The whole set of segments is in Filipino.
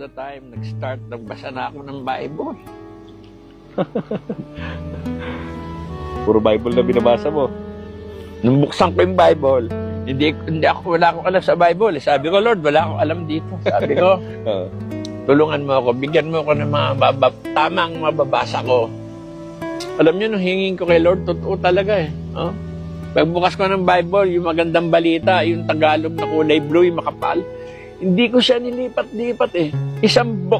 the time, nagbasa na ako ng Bible. Puro Bible na binabasa mo. Nung buksan ko yung Bible, wala akong alam sa Bible. Sabi ko, Lord, wala akong alam dito. Sabi ko, tulungan mo ako, bigyan mo ako ng mga tamang mababasa ko. Alam niyo, nung hingin ko kay Lord, totoo talaga eh. Oh? Pagbukas ko ng Bible, yung magandang balita, yung Tagalog na kulay blue, yung makapal, hindi ko siya nilipat-lipat eh.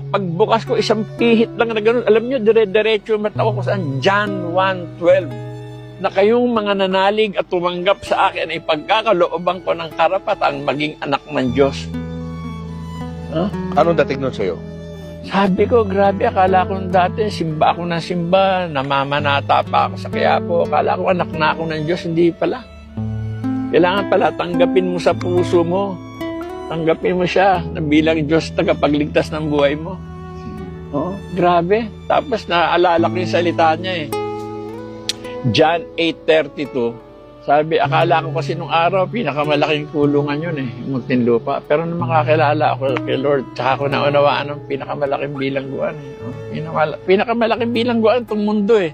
Pagbukas ko, isang pihit lang na gano'n. Alam niyo, dire-diretso mata ko saan, John 1:12. Na kayong mga nanalig at tumanggap sa akin ay pagkakalooban ko ng karapatang maging anak ng Diyos. Huh? Anong dating nun sa'yo? Sabi ko, grabe, akala ko dati, simba ako ng simba, namamanata pa ako sa Quiapo, akala ko anak na ako ng Diyos, hindi pala. Kailangan pala, tanggapin mo sa puso mo, tanggapin mo siya na bilang Diyos tagapagligtas ng buhay mo. Oh, grabe. Tapos naaalala ko yung salita niya eh. John 8:32, sabi, akala ko kasi nung araw, pinakamalaking kulungan yun eh, yung Muntinlupa. Pero nung makakilala ako kay Lord, tsaka ko naunawaan ng pinakamalaking bilangguan. Pinakamalaking bilangguan itong mundo eh.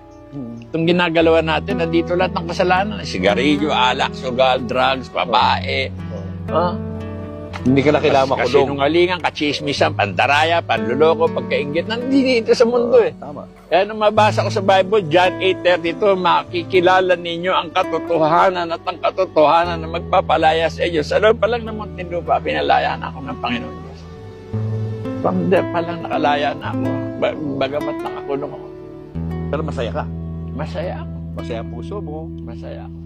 Itong ginagalawan natin, nandito lahat ng kasalanan. Sigarilyo, alak, sugal, drugs, babae. Hindi ka na kailangan makulong. Kasinungalingan, kachismisan, pandaraya, panluloko, pagkaingit. Nandito sa mundo eh. Tama. Kaya nung mabasa ko sa Bible, John 8:32, makikilala ninyo ang katotohanan at ang katotohanan na magpapalaya sa inyo. Sa loob pa lang ng Muntinlupa, pinalaya na ako ng Panginoon Diyos. From there pa lang nakalaya na ako, bagamat nakakulong ako. Pero masaya ka. Masaya ako. Masaya ang puso mo. Masaya ako.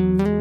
Thank you.